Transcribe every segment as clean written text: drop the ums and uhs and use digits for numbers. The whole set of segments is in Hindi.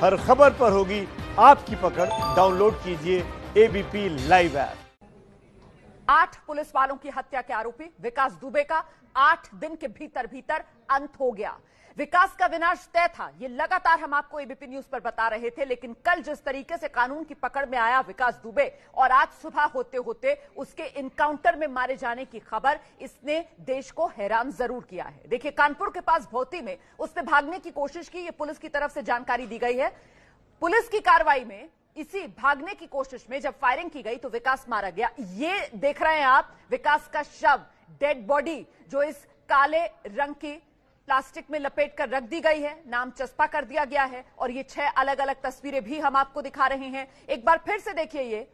हर खबर पर होगी आपकी पकड़। डाउनलोड कीजिए एबीपी लाइव ऐप। 8 पुलिस वालों की हत्या के आरोपी विकास दुबे का 8 दिन के भीतर अंत हो गया। विकास का विनाश तय था, ये लगातार हम आपको एबीपी न्यूज पर बता रहे थे, लेकिन कल जिस तरीके से कानून की पकड़ में आया विकास दुबे और आज सुबह होते होते उसके इनकाउंटर में मारे जाने की खबर, इसने देश को हैरान जरूर किया है। देखिए, कानपुर के पास भौती में उसने भागने की कोशिश की, ये पुलिस की तरफ से जानकारी दी गई है। पुलिस की कार्रवाई में इसी भागने की कोशिश में जब फायरिंग की गई तो विकास मारा गया। ये देख रहे हैं आप विकास का शव, डेड बॉडी, जो इस काले रंग की प्लास्टिक में लपेट कर रख दी गई है, नाम चस्पा कर दिया गया है। और ये 6 अलग अलग तस्वीरें भी हम आपको दिखा रहे हैं। एक बार फिर से देखिए, ये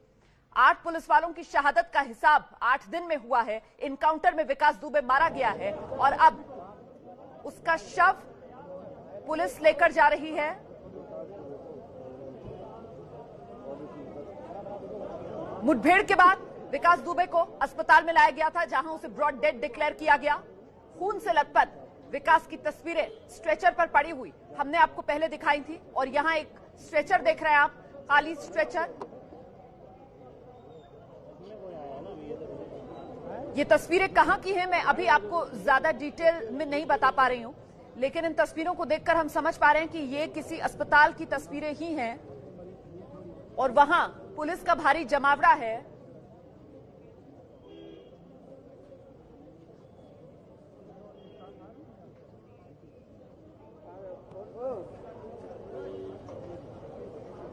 8 पुलिस वालों की शहादत का हिसाब 8 दिन में हुआ है। इनकाउंटर में विकास दुबे मारा गया है और अब उसका शव पुलिस लेकर जा रही है। मुठभेड़ के बाद विकास दुबे को अस्पताल में लाया गया था, जहां उसे ब्रॉड डेड डिक्लेयर किया गया। खून से लथपथ विकास की तस्वीरें स्ट्रेचर पर पड़ी हुई हमने आपको पहले दिखाई थी, और यहां एक स्ट्रेचर देख रहे हैं आप, खाली स्ट्रेचर। ये तस्वीरें कहां की हैं मैं अभी आपको ज्यादा डिटेल में नहीं बता पा रही हूं, लेकिन इन तस्वीरों को देखकर हम समझ पा रहे हैं कि ये किसी अस्पताल की तस्वीरें ही हैं और वहां पुलिस का भारी जमावड़ा है।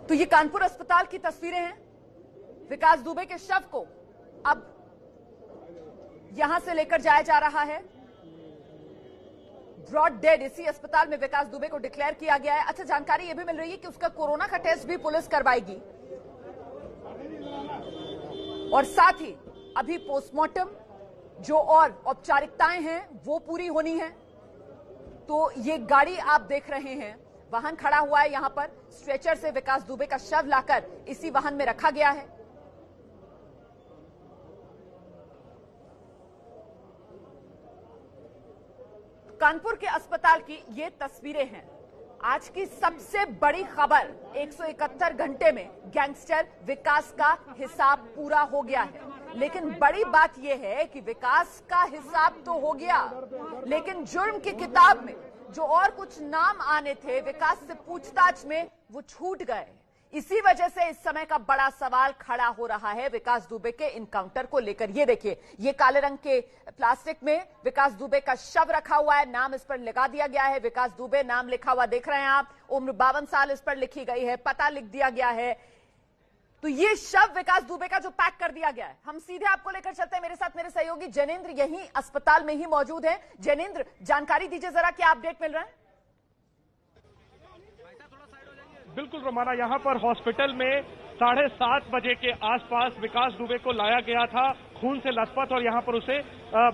तो ये कानपुर अस्पताल की तस्वीरें हैं। विकास दुबे के शव को अब यहां से लेकर जाया जा रहा है। ब्रॉड डेड इसी अस्पताल में विकास दुबे को डिक्लेयर किया गया है। अच्छा, जानकारी यह भी मिल रही है कि उसका कोरोना का टेस्ट भी पुलिस करवाएगी और साथ ही अभी पोस्टमार्टम जो और औपचारिकताएं हैं वो पूरी होनी है। तो ये गाड़ी आप देख रहे हैं, वाहन खड़ा हुआ है यहां पर, स्ट्रेचर से विकास दुबे का शव लाकर इसी वाहन में रखा गया है। कानपुर के अस्पताल की ये तस्वीरें हैं। आज की सबसे बड़ी खबर, 171 घंटे में गैंगस्टर विकास का हिसाब पूरा हो गया है। लेकिन बड़ी बात यह है कि विकास का हिसाब तो हो गया, लेकिन जुर्म की किताब में जो और कुछ नाम आने थे विकास से पूछताछ में, वो छूट गए। इसी वजह से इस समय का बड़ा सवाल खड़ा हो रहा है विकास दुबे के इनकाउंटर को लेकर। ये देखिए, ये काले रंग के प्लास्टिक में विकास दुबे का शव रखा हुआ है, नाम इस पर लगा दिया गया है, विकास दुबे नाम लिखा हुआ देख रहे हैं आप, उम्र 52 साल इस पर लिखी गई है, पता लिख दिया गया है। तो ये शव विकास दुबे का जो पैक कर दिया गया है, हम सीधे आपको लेकर चलते हैं। मेरे साथ मेरे सहयोगी जैनेंद्र यहीं अस्पताल में ही मौजूद है। जैनेंद्र, जानकारी दीजिए जरा, क्या अपडेट मिल रहा है? बिल्कुल रोमाना, यहाँ पर हॉस्पिटल में 7:30 बजे के आसपास विकास दुबे को लाया गया था, खून से लथपथ, और यहाँ पर उसे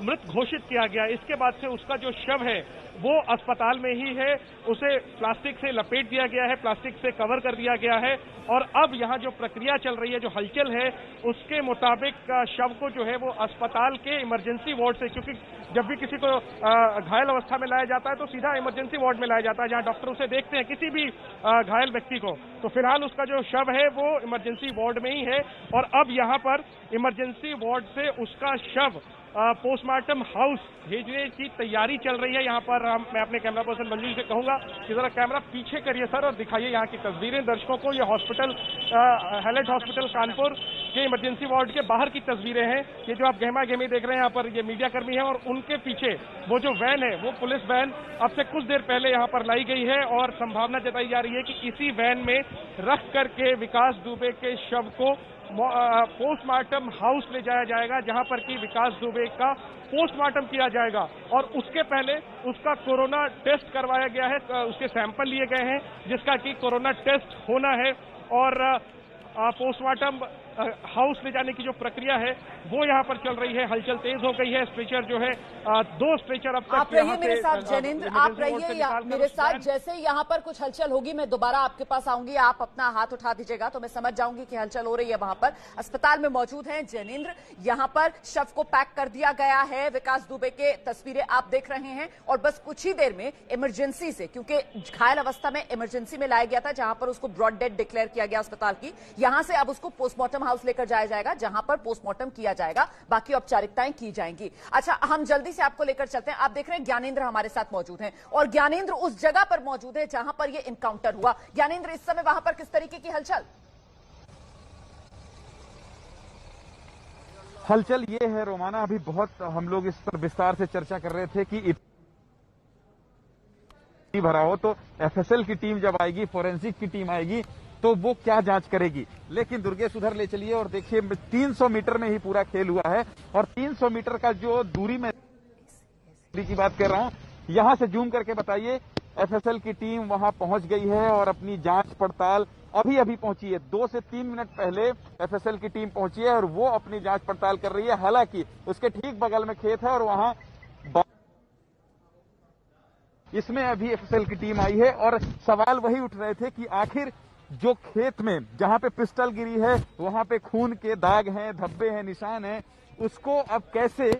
मृत घोषित किया गया। इसके बाद से उसका जो शव है वो अस्पताल में ही है, उसे प्लास्टिक से लपेट दिया गया है, प्लास्टिक से कवर कर दिया गया है। और अब यहाँ जो प्रक्रिया चल रही है, जो हलचल है, उसके मुताबिक शव को जो है वो अस्पताल के इमरजेंसी वार्ड से, क्योंकि जब भी किसी को घायल अवस्था में लाया जाता है तो सीधा इमरजेंसी वार्ड में लाया जाता है, जहां डॉक्टर उसे देखते हैं किसी भी घायल व्यक्ति को। तो फिलहाल उसका जो शव है वो इमरजेंसी वार्ड में ही है, और अब यहाँ पर इमरजेंसी वार्ड से उसका शव पोस्टमार्टम हाउस भेजने की तैयारी चल रही है। यहाँ पर मैं अपने कैमरा पर्सन मंजू से कहूंगा कि जरा कैमरा पीछे करिए सर और दिखाइए यहाँ की तस्वीरें दर्शकों को। ये हॉस्पिटल हैलेट हॉस्पिटल कानपुर के इमरजेंसी वार्ड के बाहर की तस्वीरें हैं। ये जो आप गहमा गहमी देख रहे हैं, यहाँ पर ये मीडिया कर्मी है, और उनके पीछे वो जो वैन है वो पुलिस वैन अब से कुछ देर पहले यहाँ पर लाई गई है, और संभावना जताई जा रही है कि इसी वैन में रख करके विकास दुबे के शव को पोस्टमार्टम हाउस ले जाया जाएगा, जहां पर कि विकास दुबे का पोस्टमार्टम किया जाएगा। और उसके पहले उसका कोरोना टेस्ट करवाया गया है, उसके सैंपल लिए गए हैं जिसका कि कोरोना टेस्ट होना है, और पोस्टमार्टम हाउस ले जाने की जो प्रक्रिया है वो यहाँ पर चल रही है। हलचल तेज हो गई है। स्ट्रेचर जो है 2 स्ट्रेचर अब तक आप रहिए मेरे साथ जैनेंद्र, आप रहिए मेरे साथ। जैसे यहाँ पर कुछ हलचल होगी मैं दोबारा आपके पास आऊंगी, आप अपना हाथ उठा दीजिएगा तो मैं समझ जाऊंगी कि हलचल हो रही है। वहां पर अस्पताल में मौजूद हैं जैनेंद्र। यहाँ पर शव को पैक कर दिया गया है। विकास दुबे के तस्वीरें आप देख रहे हैं और बस कुछ ही देर में इमरजेंसी से, क्योंकि घायल अवस्था में इमरजेंसी में लाया गया था जहां पर उसको ब्रॉड डेड डिक्लेयर किया गया अस्पताल की, यहां से अब उसको पोस्टमार्टम हाउस लेकर जाया जाएगा जहां पर पोस्टमार्टम किया जाएगा, बाकी औपचारिकताएं की जाएंगी। अच्छा, हम जल्दी से आपको लेकर चलते हैं। आप देख रहे हैं ज्ञानेंद्र हमारे साथ मौजूद हैं और ज्ञानेंद्र उस जगह पर मौजूद है जहां पर यह इनकाउंटर हुआ। ज्ञानेंद्र, इस समय वहां पर किस तरीके की हलचल? हलचल ये है रोमाना, अभी बहुत हम लोग इस पर विस्तार से चर्चा कर रहे थे कि भरा हो तो एफएसएल की टीम जब आएगी, फोरेंसिक की टीम आएगी तो वो क्या जांच करेगी। लेकिन दुर्गेश उधर ले चलिए और देखिए 300 मीटर में ही पूरा खेल हुआ है और 300 मीटर का जो दूरी में की बात कर रहा हूं, यहां से जूम करके बताइए। एफएसएल की टीम वहां पहुंच गई है और अपनी जांच पड़ताल अभी पहुंची है। 2 से 3 मिनट पहले एफएसएल की टीम पहुंची है और वो अपनी जांच पड़ताल कर रही है। हालांकि उसके ठीक बगल में खेत है और वहां इसमें अभी एफएसएल की टीम आई है और सवाल वही उठ रहे थे कि आखिर जो खेत में जहां पे पिस्टल गिरी है वहां पे खून के दाग हैं, धब्बे हैं, निशान हैं, उसको अब कैसे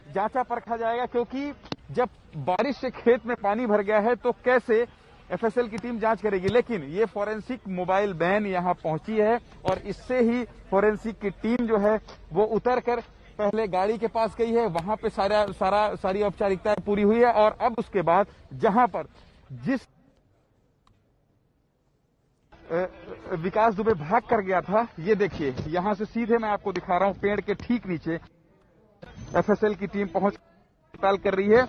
जांचा परखा जाएगा, क्योंकि जब बारिश से खेत में पानी भर गया है तो कैसे एफएसएल की टीम जांच करेगी। लेकिन ये फोरेंसिक मोबाइल वैन यहां पहुंची है और इससे ही फोरेंसिक की टीम जो है वो उतरकर पहले गाड़ी के पास गई है, वहां पे सारी औपचारिकताएं पूरी हुई है और अब उसके बाद जहां पर जिस विकास दुबे भाग कर गया था, ये देखिए यहां से सीधे मैं आपको दिखा रहा हूं, पेड़ के ठीक नीचे एफएसएल की टीम पहुंच पड़ताल कर रही है।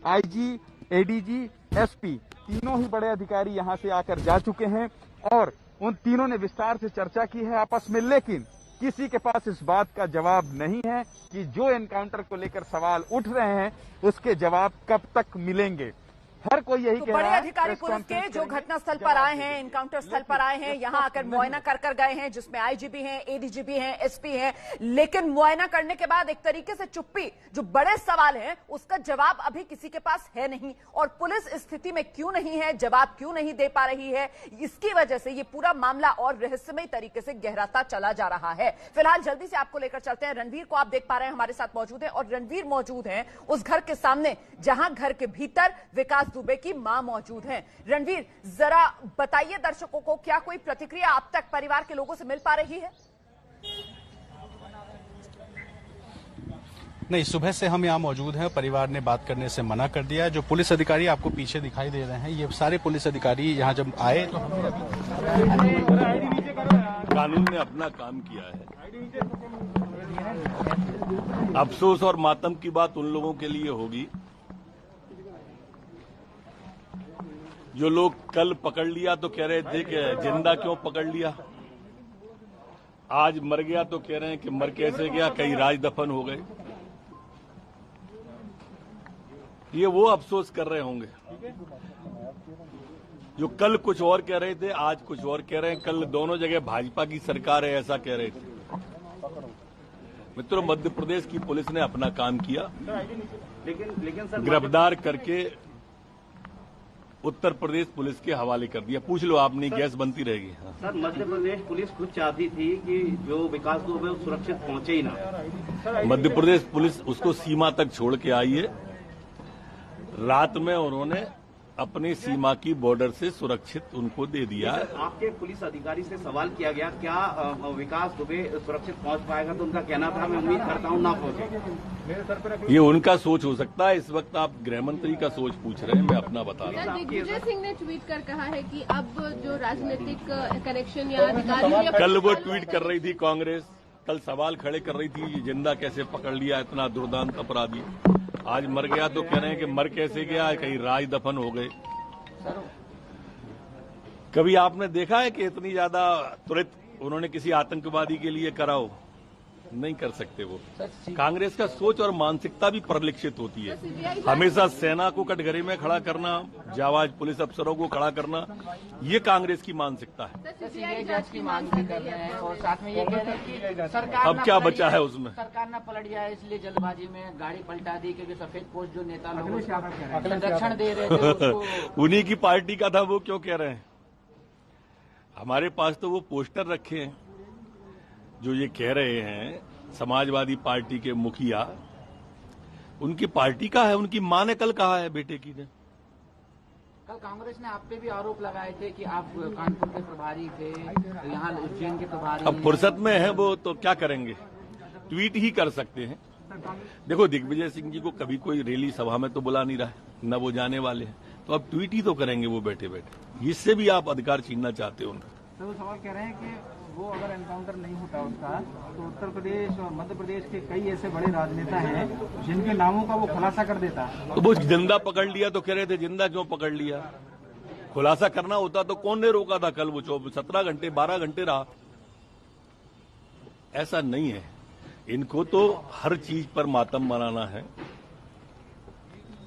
आईजी, एडीजी, एसपी तीनों ही बड़े अधिकारी यहां से आकर जा चुके हैं और उन तीनों ने विस्तार से चर्चा की है आपस में। लेकिन किसी के पास इस बात का जवाब नहीं है कि जो एनकाउंटर को लेकर सवाल उठ रहे हैं उसके जवाब कब तक मिलेंगे। हर कोई यही कह रहा है। बड़े अधिकारी पुलिस के जो घटनास्थल पर आए हैं, इनकाउंटर स्थल पर आए हैं, यहां आकर मुआयना कर गए हैं, जिसमें आईजीपी हैं, एडीजीपी हैं, एसपी हैं, लेकिन मुआयना करने के बाद एक तरीके से चुप्पी। जो बड़े सवाल हैं उसका जवाब अभी किसी के पास है नहीं और पुलिस स्थिति में क्यों नहीं है, जवाब क्यों नहीं दे पा रही है, इसकी वजह से ये पूरा मामला और रहस्यमय तरीके से गहराता चला जा रहा है। फिलहाल जल्दी से आपको लेकर चलते हैं। रणवीर को आप देख पा रहे हैं हमारे साथ मौजूद है और रणवीर मौजूद है उस घर के सामने जहां घर के भीतर विकास दुबे की मां मौजूद हैं। रणवीर, जरा बताइए दर्शकों को, क्या कोई प्रतिक्रिया अब तक परिवार के लोगों से मिल पा रही है? नहीं, सुबह से हम यहाँ मौजूद हैं। परिवार ने बात करने से मना कर दिया है। जो पुलिस अधिकारी आपको पीछे दिखाई दे रहे हैं, ये सारे पुलिस अधिकारी यहाँ जब आए तो कानून ने अपना काम किया है। अफसोस और मातम की बात उन लोगों के लिए होगी जो लोग कल पकड़ लिया तो कह रहे थे कि जिंदा क्यों पकड़ लिया, आज मर गया तो कह रहे हैं कि मर कैसे गया, कई राज दफन हो गए। ये वो अफसोस कर रहे होंगे जो कल कुछ और कह रहे थे, आज कुछ और कह रहे हैं। कल दोनों जगह भाजपा की सरकार है ऐसा कह रहे थे। मित्रों, मध्य प्रदेश की पुलिस ने अपना काम किया, लेकिन गिरफ्तार करके उत्तर प्रदेश पुलिस के हवाले कर दिया। पूछ लो, आपने गैस बनती रहेगी। सर, मध्य प्रदेश पुलिस खुद चाहती थी कि जो विकास दुबे सुरक्षित पहुंचे ही ना। मध्य प्रदेश पुलिस उसको सीमा तक छोड़ के आई है। रात में उन्होंने अपनी सीमा की बॉर्डर से सुरक्षित उनको दे दिया। आपके पुलिस अधिकारी से सवाल किया गया क्या विकास दुबे सुरक्षित पहुंच पाएगा, तो उनका कहना था मैं उम्मीद करता हूं ना पहुंचे। ये उनका सोच हो सकता है। इस वक्त आप गृह मंत्री का सोच पूछ रहे हैं, मैं अपना बता रहा हूँ। दिग्विजय सिंह ने ट्वीट कर कहा है कि अब जो राजनीतिक कनेक्शन या अधिकारी कल वो ट्वीट कर रही थी कांग्रेस, कल सवाल खड़े कर रही थी जिंदा कैसे पकड़ लिया इतना दुर्दांत अपराधी, आज मर गया तो कह रहे हैं कि मर कैसे गया, कहीं राज दफन हो गए। कभी आपने देखा है कि इतनी ज्यादा त्वरित उन्होंने किसी आतंकवादी के लिए करा हो? नहीं कर सकते वो। कांग्रेस का सोच और मानसिकता भी परिलक्षित होती है। हमेशा सेना को कटघरे में खड़ा करना, जाबाज पुलिस अफसरों को खड़ा करना, ये कांग्रेस की मानसिकता है। सीबीआई जांच की मांग भी कर रहे हैं और साथ में ये कह रहे हैं कि सरकार अब क्या बचा है उसमें? सरकार न पलट जाए इसलिए जल्दबाजी में गाड़ी पलटा दी, क्योंकि सफेद पोस्ट जो नेता लोग संरक्षण दे रहे थे उसको उन्हीं की पार्टी का था, वो क्यों कह रहे हैं? हमारे पास तो वो पोस्टर रखे हैं जो ये कह रहे हैं। समाजवादी पार्टी के मुखिया, उनकी पार्टी का है, उनकी मां ने कल कहा है बेटे की ने। कल कांग्रेस ने आप पे भी आरोप लगाए थे कि आप कानपुर के प्रभारी थे, यहाँ उज्जैन के प्रभारी। अब फुर्सत में है वो तो क्या करेंगे, ट्वीट ही कर सकते हैं। देखो, दिग्विजय सिंह जी को कभी कोई रैली सभा में तो बुला नहीं रहा है, न वो जाने वाले हैं, तो अब ट्वीट ही तो करेंगे वो बैठे बैठे। इससे भी आप अधिकार छीनना चाहते हो उनका। तो वो सवाल कह रहे हैं कि वो अगर एनकाउंटर नहीं होता उसका, तो उत्तर प्रदेश और मध्य प्रदेश के कई ऐसे बड़े राजनेता हैं जिनके नामों का वो खुलासा कर देता। तो वो जिंदा पकड़ लिया तो कह रहे थे जिंदा क्यों पकड़ लिया? खुलासा करना होता तो कौन ने रोका था? कल वो 17 घंटे 12 घंटे रहा। ऐसा नहीं है, इनको तो हर चीज पर मातम मनाना है।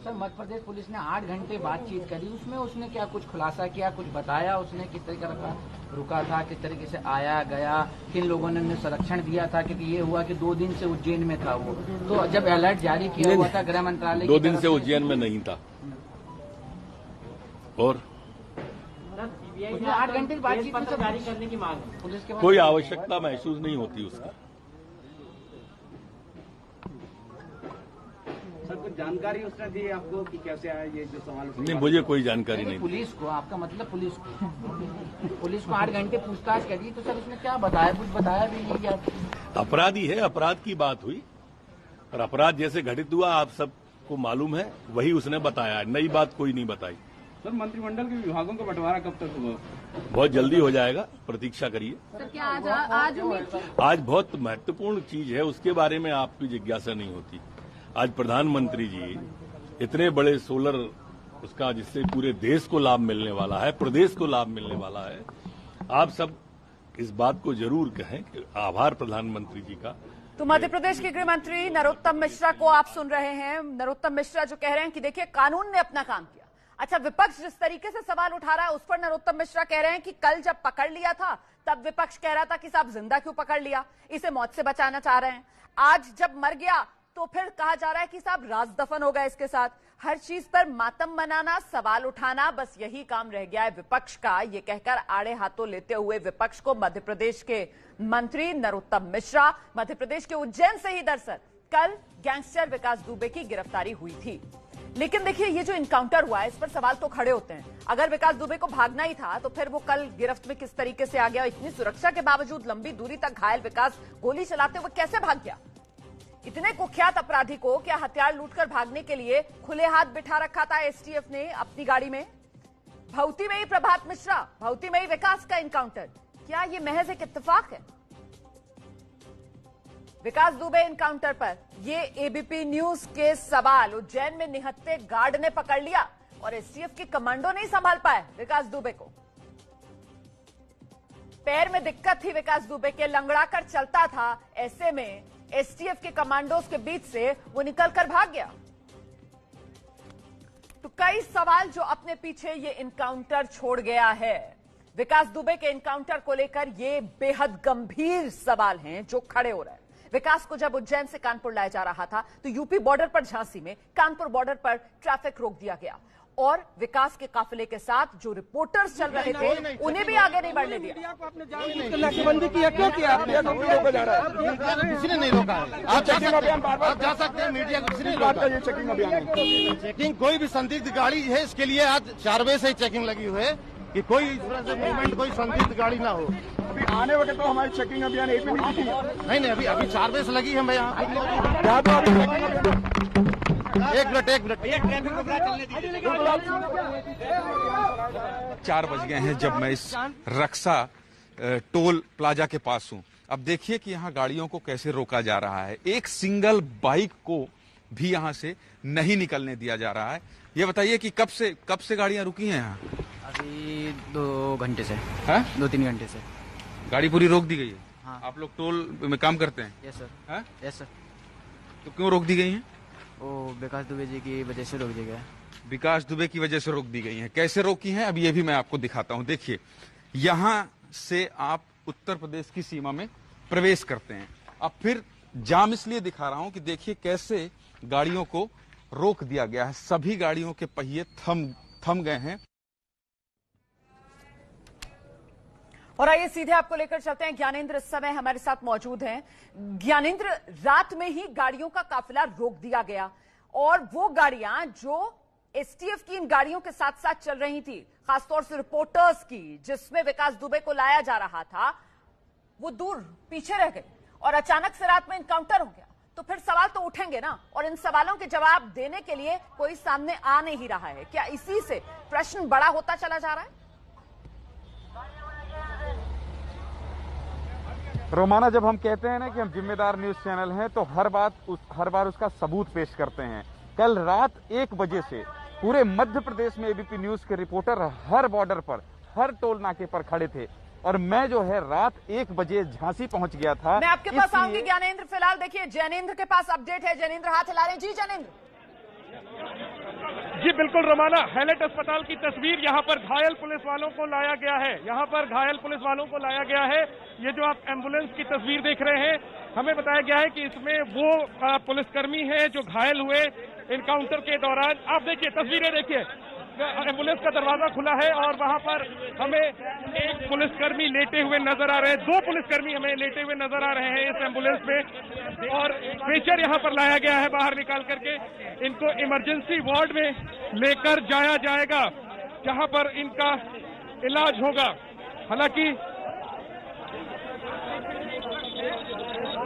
सर, मध्य प्रदेश पुलिस ने 8 घंटे बातचीत करी, उसमें उसने क्या कुछ खुलासा किया, कुछ बताया? उसने किस तरीके का रुका था, किस तरीके से आया गया, किन लोगों ने संरक्षण दिया था? क्योंकि ये हुआ कि 2 दिन से उज्जैन में था वो, तो जब अलर्ट जारी किया हुआ था गृह मंत्रालय 2 दिन से उज्जैन में नहीं था। और 8 घंटे की बातचीत जारी करने की मांग पुलिस के कोई आवश्यकता महसूस नहीं होती उसकी। सर, कुछ जानकारी उसने दी आपको कि कैसे आया ये जो सवाल? नहीं, मुझे कोई जानकारी नहीं। पुलिस को, आपका मतलब पुलिस को 8 घंटे पूछताछ करी, तो सर उसने क्या बताया? कुछ बताया भी नहीं क्या? अपराधी है, अपराध की बात हुई और अपराध जैसे घटित हुआ आप सबको मालूम है, वही उसने बताया, नई बात कोई नहीं बताई। सर, मंत्रिमंडल के विभागों का बंटवारा कब तक होगा? बहुत जल्दी हो जाएगा, प्रतीक्षा करिए। सर, क्या आज आज बहुत महत्वपूर्ण चीज है, उसके बारे में आपकी जिज्ञासा नहीं होती। आज प्रधानमंत्री जी इतने बड़े सोलर उसका, जिससे पूरे देश को लाभ मिलने वाला है, प्रदेश को लाभ मिलने वाला है। आप सब इस बात को जरूर कहें कि आभार प्रधानमंत्री जी का। तो मध्य प्रदेश के गृह मंत्री नरोत्तम मिश्रा को आप सुन रहे हैं। नरोत्तम मिश्रा जो कह रहे हैं कि देखिए, कानून ने अपना काम किया। अच्छा, विपक्ष जिस तरीके से सवाल उठा रहा है उस पर नरोत्तम मिश्रा कह रहे हैं कि कल जब पकड़ लिया था तब विपक्ष कह रहा था कि साहब जिंदा क्यों पकड़ लिया, इसे मौत से बचाना चाह रहे हैं। आज जब मर गया तो फिर कहा जा रहा है कि साहब राज दफन हो गया इसके साथ। हर चीज पर मातम मनाना, सवाल उठाना, बस यही काम रह गया है विपक्ष का। ये कहकर आड़े हाथों लेते हुए विपक्ष को मध्य प्रदेश के मंत्री नरोत्तम मिश्रा, मध्य प्रदेश के उज्जैन से ही दरअसल कल गैंगस्टर विकास दुबे की गिरफ्तारी हुई थी। लेकिन देखिए, ये जो इनकाउंटर हुआ है इस पर सवाल तो खड़े होते हैं। अगर विकास दुबे को भागना ही था तो फिर वो कल गिरफ्त में किस तरीके से आ गया? इतनी सुरक्षा के बावजूद लंबी दूरी तक घायल विकास गोली चलाते हुए कैसे भाग गया? इतने कुख्यात अपराधी को क्या हथियार लूटकर भागने के लिए खुले हाथ बिठा रखा था एसटीएफ ने अपनी गाड़ी में? भौती में ही प्रभात मिश्रा, भौती में ही विकास का इनकाउंटर, क्या ये महज एक इत्तेफाक है? विकास दुबे इनकाउंटर पर ये एबीपी न्यूज के सवाल। उज्जैन में निहत्थे गार्ड ने पकड़ लिया और एसटीएफ के कमांडो नहीं संभाल पाए विकास दुबे को। पैर में दिक्कत थी विकास दुबे के, लंगड़ा कर चलता था, ऐसे में एसटीएफ के कमांडोज के बीच से वो निकलकर भाग गया। तो कई सवाल जो अपने पीछे ये इनकाउंटर छोड़ गया है। विकास दुबे के इनकाउंटर को लेकर ये बेहद गंभीर सवाल हैं जो खड़े हो रहे हैं। विकास को जब उज्जैन से कानपुर लाया जा रहा था तो यूपी बॉर्डर पर झांसी में, कानपुर बॉर्डर पर ट्रैफिक रोक दिया गया और विकास के काफिले के साथ जो रिपोर्टर्स चल रहे थे उन्हें भी आगे नहीं बढ़ने दिया। नाकेबंदी किया, क्यों किया? किसी ने नहीं रोका। आप जा सकते हैं, मीडिया को किसी ने रोका। चेकिंग अभियान है, चेकिंग कोई भी संदिग्ध गाड़ी है इसके लिए आज 4 बजे से ही चेकिंग लगी हुई है कि कोई इस तरह से मूवमेंट, कोई संदिग्ध गाड़ी ना हो। अभी आने वक्त तो हमारी चेकिंग अभियान एक में नहीं, अभी 4 बजे से लगी है। मैं यहाँ 4 बज गए हैं जब मैं इस रक्षा टोल प्लाजा के पास हूं। अब देखिए कि यहाँ गाड़ियों को कैसे रोका जा रहा है। एक सिंगल बाइक को भी यहाँ से नहीं निकलने दिया जा रहा है। ये बताइए कि कब से गाड़ियां रुकी हैं यहाँ? अभी 2 घंटे से। 2-3 घंटे से गाड़ी पूरी रोक दी गई है? हाँ। आप लोग टोल में काम करते हैं? Yes sir. हाँ? Yes sir. तो क्यों रोक दी गई हैं? वो विकास दुबे जी की वजह से रोक दिया गया। विकास दुबे की वजह से रोक दी गई हैं। कैसे रोकी हैं अब ये भी मैं आपको दिखाता हूं। देखिए, यहां से आप उत्तर प्रदेश की सीमा में प्रवेश करते हैं। अब फिर जाम इसलिए दिखा रहा हूं कि देखिए कैसे गाड़ियों को रोक दिया गया है। सभी गाड़ियों के पहिए थम गए हैं। और आइए सीधे आपको लेकर चलते हैं। ज्ञानेंद्र इस समय हमारे साथ मौजूद हैं। ज्ञानेंद्र, रात में ही गाड़ियों का काफिला रोक दिया गया और वो गाड़ियां जो एसटीएफ की इन गाड़ियों के साथ साथ चल रही थी, खासतौर से रिपोर्टर्स की, जिसमें विकास दुबे को लाया जा रहा था, वो दूर पीछे रह गई और अचानक से रात में इनकाउंटर हो गया। तो फिर सवाल तो उठेंगे ना, और इन सवालों के जवाब देने के लिए कोई सामने आ नहीं रहा है। क्या इसी से प्रश्न बड़ा होता चला जा रहा है? रोमाना, जब हम कहते हैं ना कि हम जिम्मेदार न्यूज चैनल हैं, तो हर बार उसका सबूत पेश करते हैं। कल रात 1 बजे से पूरे मध्य प्रदेश में एबीपी न्यूज के रिपोर्टर हर बॉर्डर पर, हर टोल नाके पर खड़े थे और मैं जो है रात 1 बजे झांसी पहुंच गया था। मैं आपके पास आऊंगी ज्ञानेंद्र। फिलहाल देखिए जैनेंद्र के पास अपडेट है। जैनेंद्र हाथ हिला रहे हैं। जी जैनेंद्र। जी बिल्कुल रोमाना, हैलेट अस्पताल की तस्वीर। यहाँ पर घायल पुलिस वालों को लाया गया है। यहाँ पर घायल पुलिस वालों को लाया गया है। ये जो आप एम्बुलेंस की तस्वीर देख रहे हैं, हमें बताया गया है कि इसमें वो पुलिसकर्मी हैं जो घायल हुए इनकाउंटर के दौरान। आप देखिए तस्वीरें, देखिए एम्बुलेंस का दरवाजा खुला है और वहां पर हमें एक पुलिसकर्मी लेटे हुए नजर आ रहे हैं। 2 पुलिसकर्मी हमें लेटे हुए नजर आ रहे हैं इस एम्बुलेंस में, और स्ट्रेचर यहां पर लाया गया है बाहर निकाल करके। इनको इमरजेंसी वार्ड में लेकर जाया जाएगा जहां पर इनका इलाज होगा। हालांकि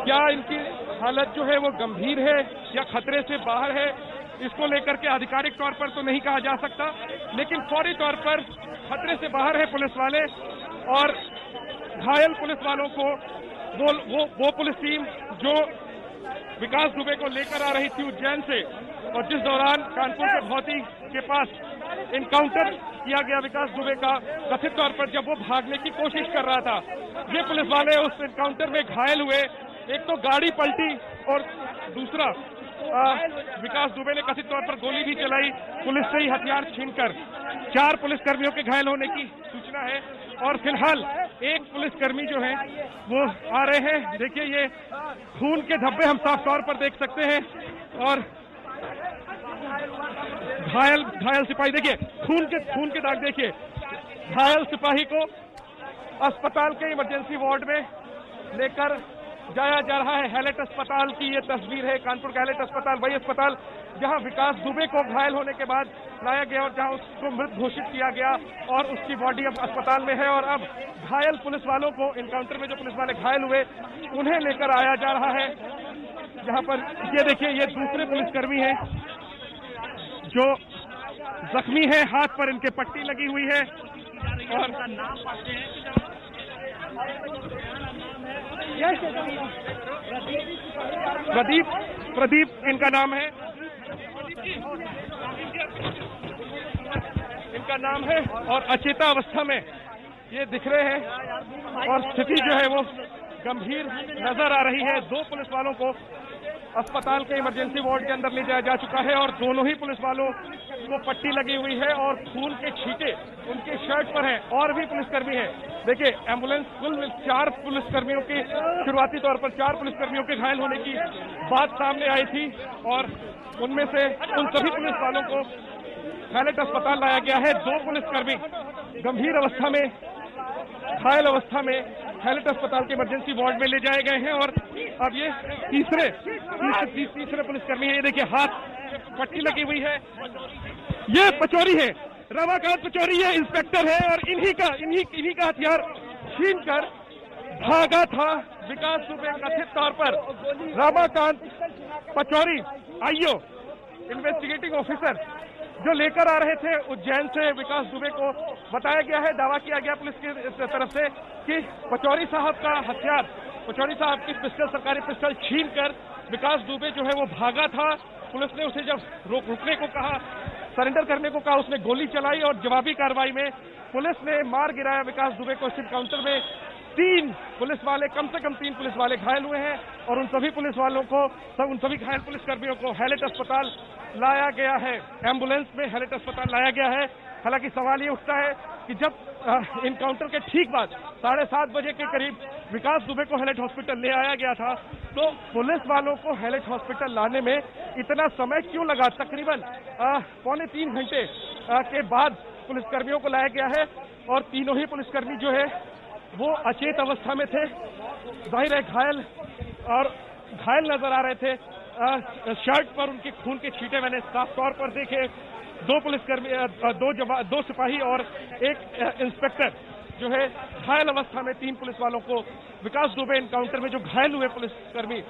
क्या इनकी हालत जो है वो गंभीर है या खतरे से बाहर है, इसको लेकर के आधिकारिक तौर पर तो नहीं कहा जा सकता, लेकिन फौरी तौर पर खतरे से बाहर है पुलिस वाले। और घायल पुलिस वालों को वो पुलिस टीम जो विकास दुबे को लेकर आ रही थी उज्जैन से, और जिस दौरान कानपुर के भौती के पास इनकाउंटर किया गया विकास दुबे का, कथित तौर पर जब वो भागने की कोशिश कर रहा था, ये पुलिस वाले उस इनकाउंटर में घायल हुए। एक तो गाड़ी पलटी और दूसरा विकास दुबे ने कथित तौर पर गोली भी चलाई पुलिस से ही हथियार छीनकर। 4 पुलिसकर्मियों के घायल होने की सूचना है और फिलहाल एक पुलिसकर्मी जो है वो आ रहे हैं। देखिए ये खून के धब्बे हम साफ तौर पर देख सकते हैं और घायल सिपाही, देखिए खून के दाग देखिए। घायल सिपाही को अस्पताल के इमरजेंसी वार्ड में लेकर जाया जा रहा है। हैलेट अस्पताल की ये तस्वीर है, कानपुर का हैलेट अस्पताल, वही अस्पताल जहां विकास दुबे को घायल होने के बाद लाया गया और जहां उसको मृत घोषित किया गया और उसकी बॉडी अब अस्पताल में है। और अब घायल पुलिस वालों को, इनकाउंटर में जो पुलिस वाले घायल हुए, उन्हें लेकर आया जा रहा है। यहाँ पर ये देखिए, ये दूसरे पुलिसकर्मी हैं जो जख्मी है, हाथ पर इनके पट्टी लगी हुई है। और प्रदीप इनका नाम है, और अचेता अवस्था में ये दिख रहे हैं और स्थिति जो है वो गंभीर नजर आ रही है। 2 पुलिस वालों को अस्पताल के इमरजेंसी वार्ड के अंदर ले जाया जा चुका है और दोनों ही पुलिस वालों को पट्टी लगी हुई है और खून के छींटे उनके शर्ट पर हैं। और भी पुलिसकर्मी हैं। देखिए एम्बुलेंस कुल 4 पुलिसकर्मियों के, शुरुआती तौर पर 4 पुलिसकर्मियों के घायल होने की बात सामने आई थी और उनमें से उन सभी पुलिस वालों को हैलेट अस्पताल लाया गया है। 2 पुलिसकर्मी गंभीर अवस्था में, घायल अवस्था में हैलेट अस्पताल के इमरजेंसी वार्ड में ले जाए गए हैं। और अब ये तीसरे पुलिसकर्मी है। ये देखिए हाथ पट्टी लगी हुई है। ये पचौरी है, रमाकांत पचौरी है, इंस्पेक्टर है और इन्हीं का हथियार छीनकर भागा था विकास दुबे। कथित तौर पर Ramakant Pachauri IO, investigating officer, जो लेकर आ रहे थे उज्जैन से विकास दुबे को, बताया गया है, दावा किया गया पुलिस की तरफ से कि पचौरी साहब का हथियार, पचौरी साहब की पिस्टल, सरकारी पिस्टल छीनकर विकास दुबे जो है वो भागा था। पुलिस ने उसे जब रुकने को कहा, सरेंडर करने को कहा, उसने गोली चलाई और जवाबी कार्रवाई में पुलिस ने मार गिराया विकास दुबे को। इस इनकाउंटर में 3 पुलिस वाले, कम से कम 3 पुलिस वाले घायल हुए हैं और उन सभी पुलिस वालों को, उन सभी घायल पुलिसकर्मियों को हैलेट अस्पताल लाया गया है। एम्बुलेंस में हैलेट अस्पताल लाया गया है। हालांकि सवाल ये उठता है कि जब इनकाउंटर के ठीक बाद 7:30 बजे के करीब विकास दुबे को हैलेट हॉस्पिटल ले आया गया था, तो पुलिस वालों को हैलेट हॉस्पिटल लाने में इतना समय क्यों लगा? तकरीबन 2.25 घंटे के बाद पुलिसकर्मियों को लाया गया है और तीनों ही पुलिसकर्मी जो है वो अचेत अवस्था में थे। जाहिर है घायल नजर आ रहे थे। शर्ट पर उनके खून के छींटे मैंने साफ तौर पर देखे। 2 पुलिसकर्मी, 2 सिपाही और 1 इंस्पेक्टर जो है घायल अवस्था में। 3 पुलिस वालों को विकास दुबे एनकाउंटर में जो घायल हुए पुलिसकर्मी,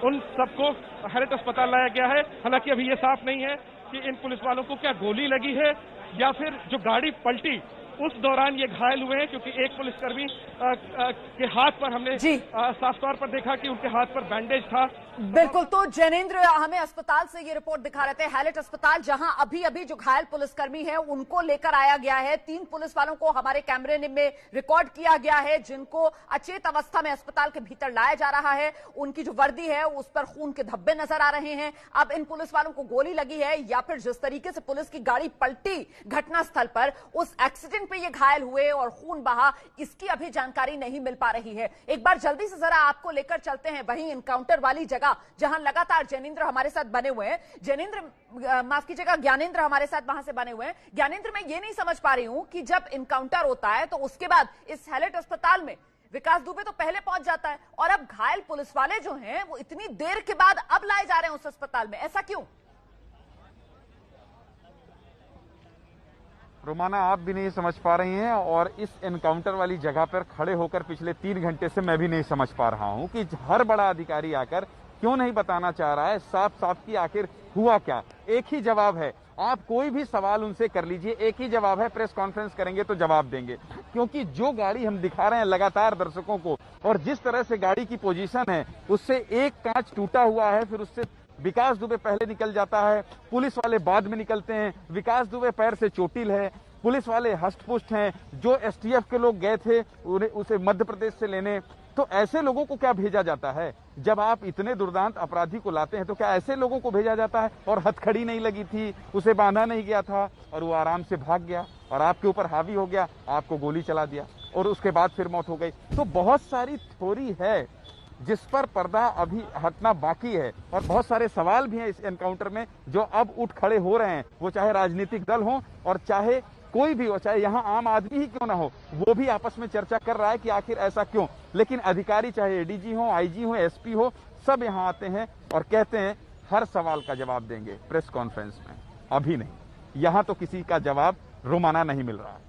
उन सबको हैलेट अस्पताल लाया गया है। हालांकि अभी ये साफ नहीं है कि इन पुलिस वालों को क्या गोली लगी है या फिर जो गाड़ी पलटी उस दौरान ये घायल हुए हैं, क्योंकि एक पुलिसकर्मी के हाथ पर हमने साफ तौर पर देखा कि उनके हाथ पर बैंडेज था। बिल्कुल। तो जैनेंद्र हमें अस्पताल से ये रिपोर्ट दिखा रहे थे, हैलेट अस्पताल, जहां अभी अभी जो घायल पुलिसकर्मी है उनको लेकर आया गया है। 3 पुलिस वालों को हमारे कैमरे में रिकॉर्ड किया गया है, जिनको अचेत अवस्था में अस्पताल के भीतर लाया जा रहा है। उनकी जो वर्दी है उस पर खून के धब्बे नजर आ रहे हैं। अब इन पुलिस वालों को गोली लगी है या फिर जिस तरीके से पुलिस की गाड़ी पलटी घटनास्थल पर, उस एक्सीडेंट पे ये घायल हुए और खून बहा, इसकी अभी जानकारी नहीं मिल पा रही है। एक बार जल्दी से जरा आपको लेकर चलते हैं वहीं इनकाउंटर वाली जगह जहां लगातार जैनेंद्र हमारे साथ बने हुए हैं। जैनेंद्र, माफ कीजिएगा, ज्ञानेंद्र हमारे साथ वहां से बने हुए हैं। ज्ञानेंद्र, मैं ये नहीं समझ पा रही हूं कि जब इनकाउंटर होता है तो उसके बाद इस हैलेट अस्पताल में विकास दुबे तो पहले पहुंच जाता है और अब घायल पुलिस वाले जो हैं वो इतनी देर के बाद अब लाए जा रहे हैं उस अस्पताल में, ऐसा क्यों? रोमाना, आप भी नहीं समझ पा रही हैं और इस एनकाउंटर वाली जगह पर खड़े होकर पिछले 3 घंटे से मैं भी नहीं समझ पा रहा हूं कि हर बड़ा अधिकारी आकर क्यों नहीं बताना चाह रहा है साफ साफ कि आखिर हुआ क्या। एक ही जवाब है, आप कोई भी सवाल उनसे कर लीजिए, एक ही जवाब है, प्रेस कॉन्फ्रेंस करेंगे तो जवाब देंगे। क्योंकि जो गाड़ी हम दिखा रहे हैं लगातार दर्शकों को और जिस तरह से गाड़ी की पोजीशन है, उससे एक कांच टूटा हुआ है, फिर उससे विकास दुबे पहले निकल जाता है, पुलिस वाले बाद में निकलते हैं। विकास दुबे पैर से चोटिल है, पुलिस वाले हष्टपुष्ट हैं। जो एसटीएफ के लोग गए थे उसे मध्य प्रदेश से लेने, तो ऐसे लोगों को क्या भेजा जाता है? जब आप इतने दुर्दांत अपराधी को लाते हैं तो क्या ऐसे लोगों को भेजा जाता है? और हथकड़ी नहीं लगी थी, उसे बांधा नहीं गया था और वो आराम से भाग गया और आपके ऊपर हावी हो गया, आपको गोली चला दिया और उसके बाद फिर मौत हो गई। तो बहुत सारी थ्योरी है जिस पर पर्दा अभी हटना बाकी है और बहुत सारे सवाल भी हैं इस एनकाउंटर में जो अब उठ खड़े हो रहे हैं। वो चाहे राजनीतिक दल हो और चाहे कोई भी हो, चाहे यहाँ आम आदमी ही क्यों ना हो, वो भी आपस में चर्चा कर रहा है कि आखिर ऐसा क्यों। लेकिन अधिकारी चाहे एडीजी हो, आईजी हो, एसपी हो, सब यहाँ आते हैं और कहते हैं हर सवाल का जवाब देंगे प्रेस कॉन्फ्रेंस में। अभी नहीं, यहाँ तो किसी का जवाब रोमाना नहीं मिल रहा है।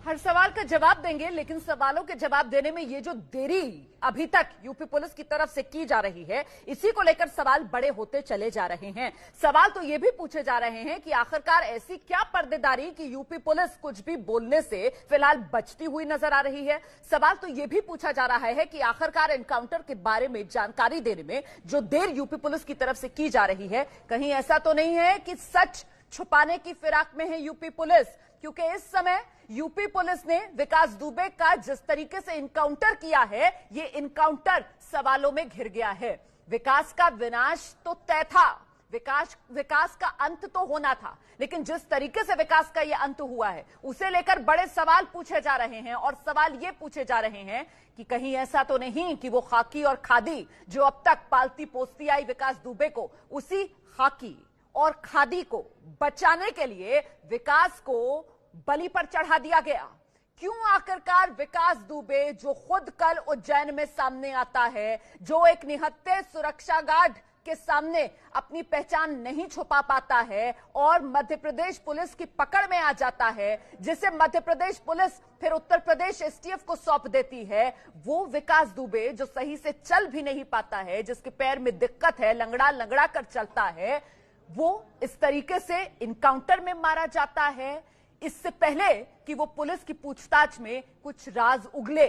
हर सवाल का जवाब देंगे, लेकिन सवालों के जवाब देने में ये जो देरी अभी तक यूपी पुलिस की तरफ से की जा रही है, इसी को लेकर सवाल बड़े होते चले जा रहे हैं। सवाल तो ये भी पूछे जा रहे हैं कि आखिरकार ऐसी क्या पर्देदारी कि यूपी पुलिस कुछ भी बोलने से फिलहाल बचती हुई नजर आ रही है। सवाल तो ये भी पूछा जा रहा है कि आखिरकार एनकाउंटर के बारे में जानकारी देने में जो देर यूपी पुलिस की तरफ से की जा रही है, कहीं ऐसा तो नहीं है कि सच छुपाने की फिराक में है यूपी पुलिस? क्योंकि इस समय यूपी पुलिस ने विकास दुबे का जिस तरीके से इनकाउंटर किया है, ये इनकाउंटर सवालों में घिर गया है। विकास का विनाश तो तय था, विकास का अंत तो होना था, लेकिन जिस तरीके से विकास का यह अंत हुआ है उसे लेकर बड़े सवाल पूछे जा रहे हैं। और सवाल ये पूछे जा रहे हैं कि कहीं ऐसा तो नहीं कि वो खाकी और खादी जो अब तक पालती पोसती आई विकास दुबे को, उसी खाकी और खादी को बचाने के लिए विकास को बलि पर चढ़ा दिया गया। क्यों आखिरकार विकास दुबे, जो खुद कल उज्जैन में सामने आता है, जो एक निहत्थे सुरक्षा गार्ड के सामने अपनी पहचान नहीं छुपा पाता है और मध्य प्रदेश पुलिस की पकड़ में आ जाता है, जिसे मध्य प्रदेश पुलिस फिर उत्तर प्रदेश एसटीएफ को सौंप देती है, वो विकास दुबे जो सही से चल भी नहीं पाता है, जिसके पैर में दिक्कत है, लंगड़ा लंगड़ा कर चलता है, वो इस तरीके से इनकाउंटर में मारा जाता है। इससे पहले कि वो पुलिस की पूछताछ में कुछ राज उगले,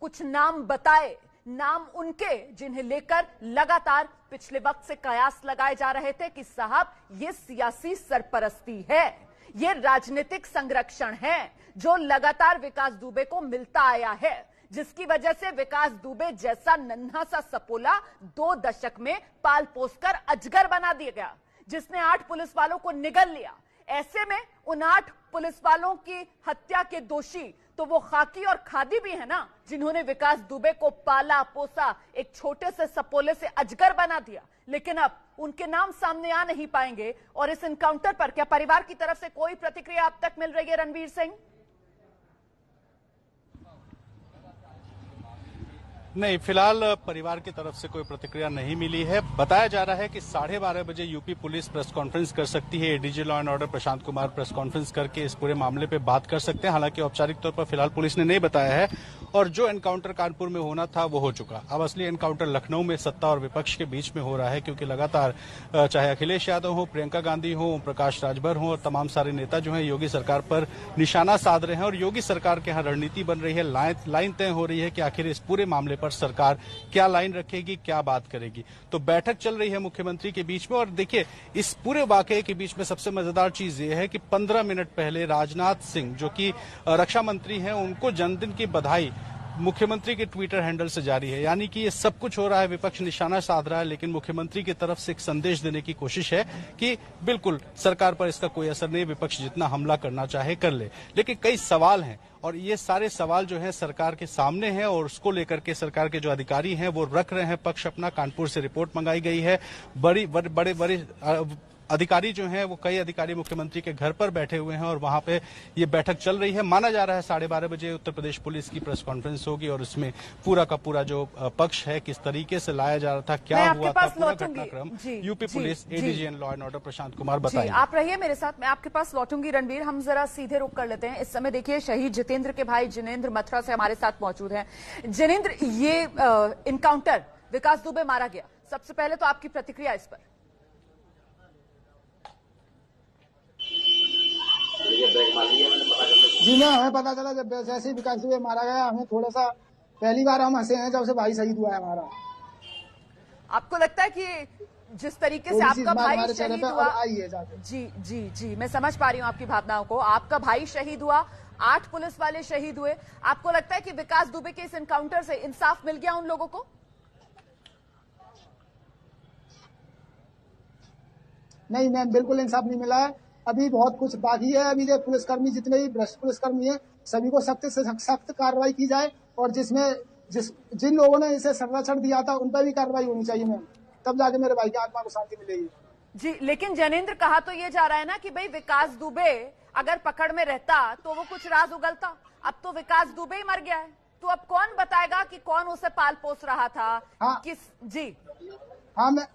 कुछ नाम बताए, नाम उनके जिन्हें लेकर लगातार पिछले वक्त से कयास लगाए जा रहे थे कि साहब ये सियासी सरपरस्ती है, ये राजनीतिक संरक्षण है जो लगातार विकास दुबे को मिलता आया है, जिसकी वजह से विकास दुबे जैसा नन्हा सा सपोला 2 दशक में पाल पोसकर अजगर बना दिया गया, जिसने 8 पुलिस वालों को निगल लिया। ऐसे में उन 8 पुलिस वालों की हत्या के दोषी तो वो खाकी और खादी भी है ना, जिन्होंने विकास दुबे को पाला पोसा, एक छोटे से सपोले से अजगर बना दिया। लेकिन अब उनके नाम सामने आ नहीं पाएंगे। और इस एनकाउंटर पर क्या परिवार की तरफ से कोई प्रतिक्रिया अब तक मिल रही है, रणवीर सिंह? नहीं, फिलहाल परिवार की तरफ से कोई प्रतिक्रिया नहीं मिली है। बताया जा रहा है कि 12:30 बजे यूपी पुलिस प्रेस कॉन्फ्रेंस कर सकती है। ADG law and order Prashant Kumar press conference करके इस पूरे मामले पे बात कर सकते हैं। हालांकि औपचारिक तौर पर फिलहाल पुलिस ने नहीं बताया है। और जो एनकाउंटर कानपुर में होना था वो हो चुका। अब असली एनकाउंटर लखनऊ में सत्ता और विपक्ष के बीच में हो रहा है, क्योंकि लगातार चाहे अखिलेश यादव हो, प्रियंका गांधी हो, ओम प्रकाश राजभर हो और तमाम सारे नेता जो है योगी सरकार पर निशाना साध रहे हैं। और योगी सरकार के यहाँ रणनीति बन रही है, लाइन तय हो रही है कि आखिर इस पूरे मामले पर सरकार क्या लाइन रखेगी, क्या बात करेगी। तो बैठक चल रही है मुख्यमंत्री के बीच में। और देखिए, इस पूरे वाकये के बीच में सबसे मजेदार चीज ये है कि 15 मिनट पहले राजनाथ सिंह, जो कि रक्षा मंत्री हैं, उनको जन्मदिन की बधाई मुख्यमंत्री के ट्विटर हैंडल से जारी है। यानी कि ये सब कुछ हो रहा है, विपक्ष निशाना साध रहा है, लेकिन मुख्यमंत्री की तरफ से एक संदेश देने की कोशिश है कि बिल्कुल सरकार पर इसका कोई असर नहीं, विपक्ष जितना हमला करना चाहे कर ले। लेकिन कई सवाल हैं और ये सारे सवाल जो है सरकार के सामने हैं और उसको लेकर के सरकार के जो अधिकारी हैं वो रख रहे हैं पक्ष अपना। कानपुर से रिपोर्ट मंगाई गई है। बड़े अधिकारी जो हैं वो कई अधिकारी मुख्यमंत्री के घर पर बैठे हुए हैं और वहां पे ये बैठक चल रही है। माना जा रहा है 12:30 बजे उत्तर प्रदेश पुलिस की प्रेस कॉन्फ्रेंस होगी और उसमें पूरा का पूरा जो पक्ष है, किस तरीके से लाया जा रहा था, क्या हुआ था, पूरा घटनाक्रम UP police ADG law and order Prashant Kumar बताएंगे। आप रहिए मेरे साथ, मैं आपके पास लौटूंगी। रणवीर, हम जरा सीधे रुक कर लेते हैं। इस समय देखिए, शहीद जितेंद्र के भाई जिनेंद्र मथुरा से हमारे साथ मौजूद हैं। जिनेंद्र, ये इनकाउंटर, विकास दुबे मारा गया, सबसे पहले तो आपकी प्रतिक्रिया इस पर। जी ना, हमें पता चला जब जैसे ही विकास दुबे मारा गया, हमें थोड़ा सा पहली बार हम हंसे हैं जब से भाई शहीद हुआ है हमारा। आपको लगता है कि जिस तरीके से आपका भाई शहीद हुआ, जी, मैं समझ पा रही हूँ आपकी भावनाओं को। आपका भाई शहीद हुआ, 8 पुलिस वाले शहीद हुए, आपको लगता है कि विकास दुबे के इस एनकाउंटर से इंसाफ मिल गया उन लोगों को? नहीं मैम, बिल्कुल इंसाफ नहीं मिला है। अभी बहुत कुछ बाकी है। अभी जो पुलिसकर्मी, जितने भी भ्रष्ट पुलिसकर्मी हैं, सभी को सख्त से सख्त कार्रवाई की जाए और जिन लोगों ने इसे संरक्षण दिया था उन पर भी कार्रवाई होनी चाहिए मैम, तब जाके मेरे भाई की आत्मा को शांति मिलेगी। जी, लेकिन जैनेंद्र, कहा तो ये जा रहा है ना कि भाई विकास दुबे अगर पकड़ में रहता तो वो कुछ राज उगलता। अब तो विकास दुबे ही मर गया है, तो अब कौन बताएगा कि कौन उसे पाल पोस रहा था? हाँ, जी हाँ, मैं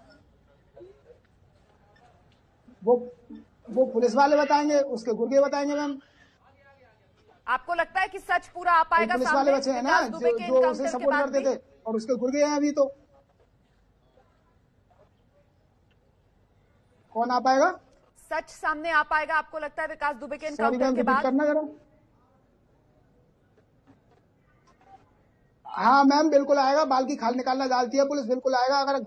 वो पुलिस वाले बताएंगे, उसके गुर्गे बताएंगे मैम। आपको लगता है कि सच पूरा आ पाएगा? पुलिस वाले बचे हैं ना जो उसे सपोर्ट करते थे और उसके गुर्गे हैं अभी, तो कौन आ पाएगा? सच सामने आ पाएगा आपको लगता है विकास दुबे के एनकाउंटर के बाद? करना जरा। हाँ मैम, बिल्कुल आएगा। बाल की खाल निकालना डालती है पुलिस, बिल्कुल आएगा। अगर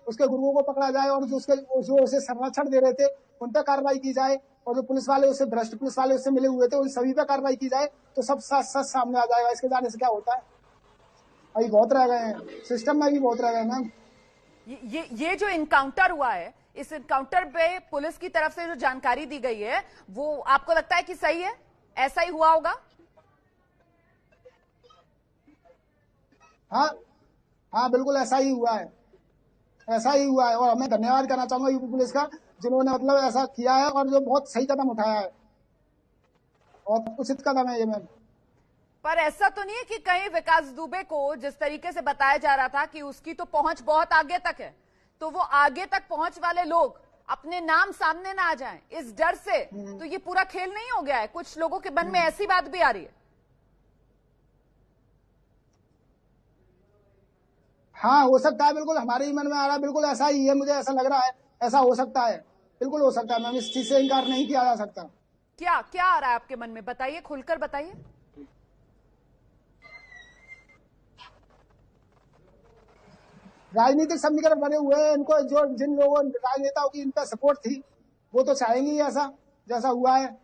उसके गुर्गों को पकड़ा जाए और जो उसे संरक्षण दे रहे थे उन पर कार्रवाई की जाए और जो पुलिस वाले उससे भ्रष्ट पुलिस वाले उससे मिले हुए थे उन सभी पर कार्रवाई की जाए तो सब सच सामने आ जाएगा। इसके जाने से क्या होता है? अभी बहुत रह गए हैं, सिस्टम में भी बहुत रह गए मैम। ये जो इनकाउंटर हुआ है, इस इनकाउंटर पे पुलिस की तरफ से जो जानकारी दी गई है वो आपको लगता है कि सही है? ऐसा ही हुआ होगा? हाँ, बिल्कुल ऐसा ही हुआ है, ऐसा ही हुआ है। और मैं धन्यवाद करना चाहूंगा यूपी पुलिस का, जिन्होंने मतलब ऐसा किया है और जो बहुत सही कदम उठाया है और उचित कदम है ये मैम। पर ऐसा तो नहीं है कि कहीं विकास दुबे को जिस तरीके से बताया जा रहा था कि उसकी तो पहुंच बहुत आगे तक है, तो वो आगे तक पहुंच वाले लोग अपने नाम सामने ना आ जाएं इस डर से, तो ये पूरा खेल नहीं हो गया है? कुछ लोगों के मन में ऐसी बात भी आ रही है। हाँ, हो सकता है, बिल्कुल हमारे ही मन में आ रहा है, बिल्कुल ऐसा ही है, मुझे ऐसा लग रहा है, ऐसा हो सकता है, बिल्कुल हो सकता है मैम, इस चीज से इनकार नहीं किया जा सकता। क्या आ रहा है आपके मन में? बताइए, खुलकर बताइए। राजनीतिक समीकरण बने हुए हैं, इनको जिन लोगों राजनेताओं की इन पर सपोर्ट थी वो तो चाहेंगे ही ऐसा जैसा हुआ है।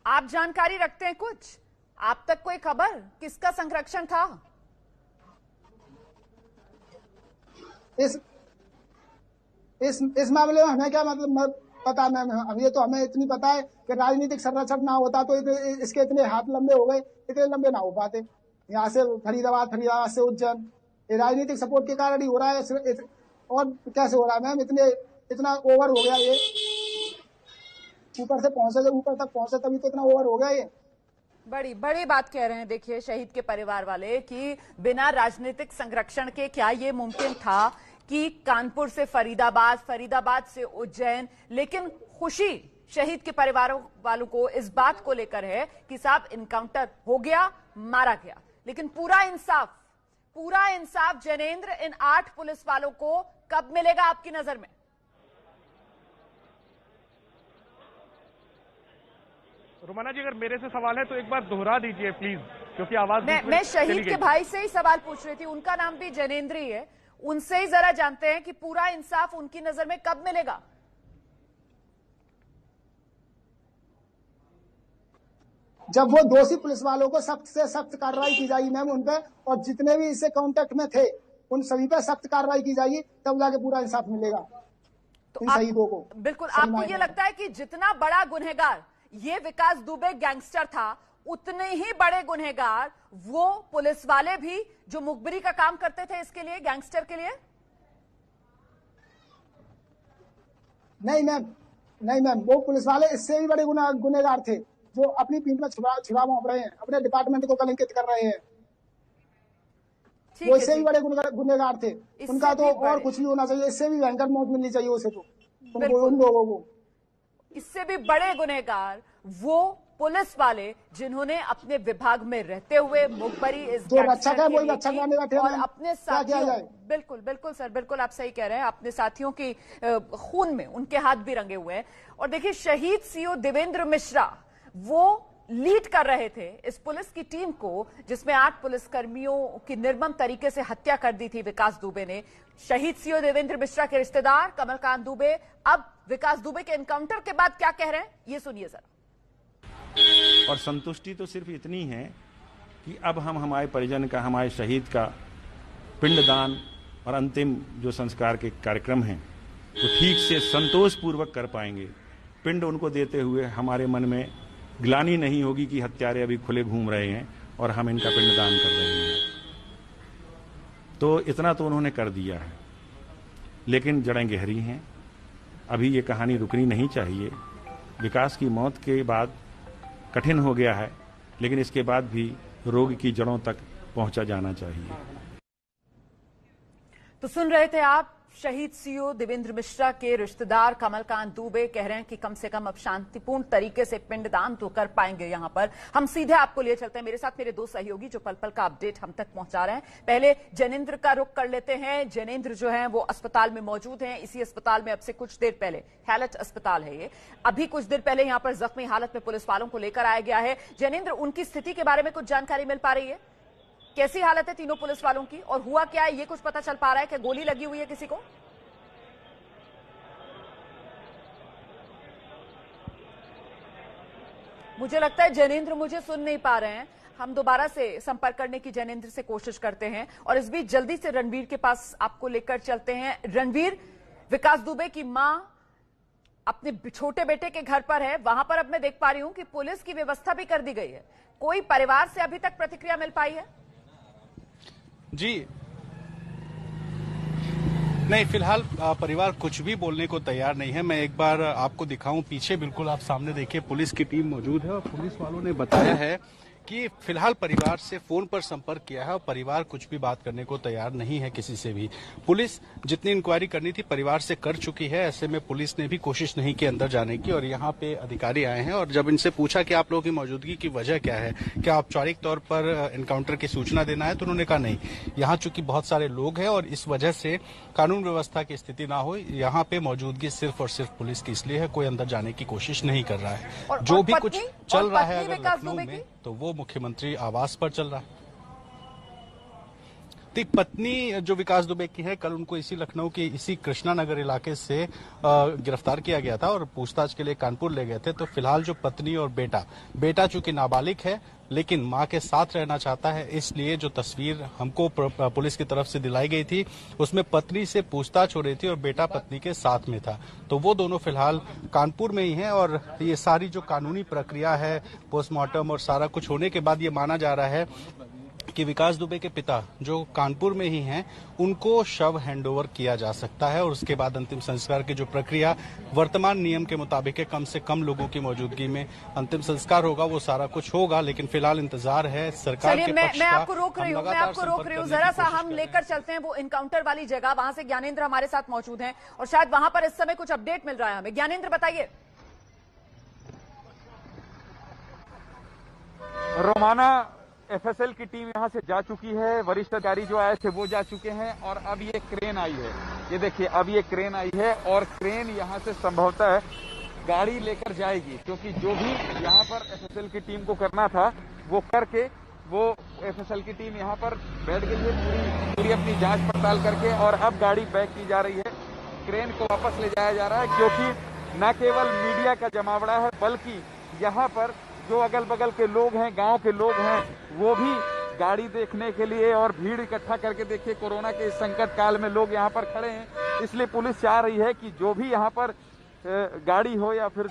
आप जानकारी रखते हैं कुछ? आप तक कोई खबर किसका संरक्षण था? इस मामले में हमें क्या मतलब पता मैम, अब ये तो हमें इतनी पता है कि राजनीतिक संरक्षण ना होता तो इसके इतने हाथ लंबे हो गए, इतने लंबे ना हो पाते। यहाँ से फरीदाबाद से उज्जैन, ये राजनीतिक सपोर्ट के कारण ही हो रहा है। और कैसे हो रहा है मैम, इतना ओवर हो गया ये, ऊपर तक पहुंचे तभी तो इतना ओवर हो गया ये। बड़ी बड़ी बात कह रहे हैं देखिए शहीद के परिवार वाले कि बिना राजनीतिक संरक्षण के क्या ये मुमकिन था कि कानपुर से फरीदाबाद, फरीदाबाद से उज्जैन। लेकिन खुशी शहीद के परिवारों वालों को इस बात को लेकर है कि साहब इनकाउंटर हो गया, मारा गया, लेकिन पूरा इंसाफ जैनेंद्र इन 8 पुलिस वालों को कब मिलेगा आपकी नजर में? रुमाना जी, अगर मेरे से सवाल है तो एक बार दोहरा दीजिए प्लीज, क्योंकि आवाज मैं शहीद के भाई से ही सवाल पूछ रही थी, उनका नाम भी जैनेंद्र ही है, उनसे ही जरा जानते हैं कि पूरा इंसाफ उनकी नजर में कब मिलेगा? जब वो दोषी पुलिस वालों को सख्त से सख्त कार्रवाई की जाएगी मैम उन पे, और जितने भी इससे कांटेक्ट में थे उन सभी पे सख्त कार्रवाई की जाएगी, तब जाके पूरा इंसाफ मिलेगा इन शहीदों को। बिल्कुल, आपको ये लगता है कि जितना बड़ा गुनहगार ये विकास दुबे गैंगस्टर था, उतने ही बड़े गुनहगार वो पुलिस वाले भी जो मुखबिरी का काम करते थे इसके लिए, गैंगस्टर के लिए? नहीं मैम, वो पुलिस वाले इससे भी बड़े गुनहगार थे जो अपनी पीठ में छुरा मार रहे हैं, अपने डिपार्टमेंट को कलंकित कर रहे हैं। वो इससे भी बड़े गुनहगार थे, उनका तो और कुछ भी होना चाहिए, इससे भी भयंकर मौत मिलनी चाहिए उसे, तो उन लोगों को। इससे भी बड़े गुनहगार वो पुलिस वाले जिन्होंने अपने विभाग में रहते हुए मुखबरी इस रक्षक है वही रक्षक बने बैठे और अपने साथियों, बिल्कुल सर, बिल्कुल आप सही कह रहे हैं, अपने साथियों की खून में उनके हाथ भी रंगे हुए हैं। और देखिए शहीद सीओ देवेंद्र मिश्रा वो लीड कर रहे थे इस पुलिस की टीम को जिसमें 8 पुलिसकर्मियों की निर्मम तरीके से हत्या कर दी थी विकास दुबे ने। शहीद सीओ देवेंद्र मिश्रा के रिश्तेदार कमलकांत दुबे अब विकास दुबे के एनकाउंटर के बाद क्या कह रहे हैं, ये सुनिए सर। और संतुष्टि तो सिर्फ इतनी है कि अब हम हमारे परिजन का, हमारे शहीद का पिंडदान और अंतिम जो संस्कार के कार्यक्रम हैं वो ठीक से संतोषपूर्वक कर पाएंगे। पिंड उनको देते हुए हमारे मन में ग्लानि नहीं होगी कि हत्यारे अभी खुले घूम रहे हैं और हम इनका पिंडदान कर रहे हैं। तो इतना तो उन्होंने कर दिया है, लेकिन जड़ें गहरी हैं, अभी ये कहानी रुकनी नहीं चाहिए। विकास की मौत के बाद कठिन हो गया है, लेकिन इसके बाद भी रोग की जड़ों तक पहुंचा जाना चाहिए। तो सुन रहे थे आप शहीद सीओ देवेंद्र मिश्रा के रिश्तेदार कमलकांत दुबे कह रहे हैं कि कम से कम अब शांतिपूर्ण तरीके से पिंडदान तो कर पाएंगे। यहां पर हम सीधे आपको लिए चलते हैं, मेरे साथ मेरे 2 सहयोगी जो पल पल का अपडेट हम तक पहुंचा रहे हैं। पहले जैनेंद्र का रुख कर लेते हैं। जैनेंद्र जो है वो अस्पताल में मौजूद हैं, इसी अस्पताल में अब से कुछ देर पहले, हैलट अस्पताल है ये, अभी कुछ देर पहले यहां पर जख्मी हालत में पुलिस वालों को लेकर आया गया है। जैनेंद्र, उनकी स्थिति के बारे में कुछ जानकारी मिल पा रही है? कैसी हालत है तीनों पुलिस वालों की और हुआ क्या है ये कुछ पता चल पा रहा है कि गोली लगी हुई है किसी को? मुझे लगता है जैनेंद्र मुझे सुन नहीं पा रहे हैं, हम दोबारा से संपर्क करने की जैनेंद्र से कोशिश करते हैं। और इस बीच जल्दी से रणवीर के पास आपको लेकर चलते हैं। रणवीर, विकास दुबे की मां अपने छोटे बेटे के घर पर है, वहां पर अब मैं देख पा रही हूं कि पुलिस की व्यवस्था भी कर दी गई है। कोई परिवार से अभी तक प्रतिक्रिया मिल पाई है? जी नहीं, फिलहाल परिवार कुछ भी बोलने को तैयार नहीं है। मैं एक बार आपको दिखाऊं, पीछे बिल्कुल आप सामने देखिए पुलिस की टीम मौजूद है और पुलिस वालों ने बताया है कि फिलहाल परिवार से फोन पर संपर्क किया है और परिवार कुछ भी बात करने को तैयार नहीं है किसी से भी। पुलिस जितनी इंक्वायरी करनी थी परिवार से कर चुकी है, ऐसे में पुलिस ने भी कोशिश नहीं की अंदर जाने की। और यहाँ पे अधिकारी आए हैं और जब इनसे पूछा कि आप लोगों की मौजूदगी की वजह क्या है, क्या औपचारिक तौर पर एनकाउंटर की सूचना देना है, तो उन्होंने कहा नहीं, यहाँ चूंकि बहुत सारे लोग हैं और इस वजह से कानून व्यवस्था की स्थिति ना हो, यहाँ पे मौजूदगी सिर्फ और सिर्फ पुलिस की इसलिए है, कोई अंदर जाने की कोशिश नहीं कर रहा है। जो भी कुछ चल रहा है अगर लखनऊ में, तो वो मुख्यमंत्री आवास पर चल रहा है। पत्नी जो विकास दुबे की है, कल उनको इसी लखनऊ के इसी कृष्णा नगर इलाके से गिरफ्तार किया गया था और पूछताछ के लिए कानपुर ले गए थे। तो फिलहाल जो पत्नी और बेटा चूंकि नाबालिग है लेकिन मां के साथ रहना चाहता है, इसलिए जो तस्वीर हमको पुलिस की तरफ से दिलाई गई थी उसमें पत्नी से पूछताछ हो रही थी और बेटा पत्नी के साथ में था। तो वो दोनों फिलहाल कानपुर में ही हैं और ये सारी जो कानूनी प्रक्रिया है, पोस्टमार्टम और सारा कुछ होने के बाद ये माना जा रहा है कि विकास दुबे के पिता जो कानपुर में ही हैं, उनको शव हैंडओवर किया जा सकता है और उसके बाद अंतिम संस्कार की जो प्रक्रिया वर्तमान नियम के मुताबिक है, कम से कम लोगों की मौजूदगी में अंतिम संस्कार होगा, वो सारा कुछ होगा। लेकिन फिलहाल इंतजार है सरकार के पक्ष का। मैं आपको रोक रही हूँ, जरा सा हम लेकर चलते हैं वो इनकाउंटर वाली जगह। वहां से ज्ञानेंद्र हमारे साथ मौजूद हैं और शायद वहां पर इस समय कुछ अपडेट मिल रहा है हमें। ज्ञानेंद्र बताइए। रोमाना, एफएसएल की टीम यहां से जा चुकी है, वरिष्ठ अधिकारी जो आए थे वो जा चुके हैं और अब ये क्रेन आई है। ये देखिए, अब ये क्रेन आई है और क्रेन यहां से संभवतः गाड़ी लेकर जाएगी, क्योंकि जो भी यहां पर एफएसएल की टीम को करना था वो करके वो एफएसएल की टीम यहां पर बैठ गई है पूरी अपनी जांच पड़ताल करके, और अब गाड़ी बैक की जा रही है। क्रेन को वापस ले जाया जा रहा है, क्योंकि न केवल मीडिया का जमावड़ा है बल्कि यहाँ पर जो अगल बगल के लोग हैं, गांव के लोग हैं, वो भी गाड़ी देखने के लिए और भीड़ इकट्ठा करके, देखिए कोरोना के इस संकट काल में लोग यहाँ पर खड़े हैं, इसलिए पुलिस चाह रही है कि जो भी यहाँ पर गाड़ी हो या फिर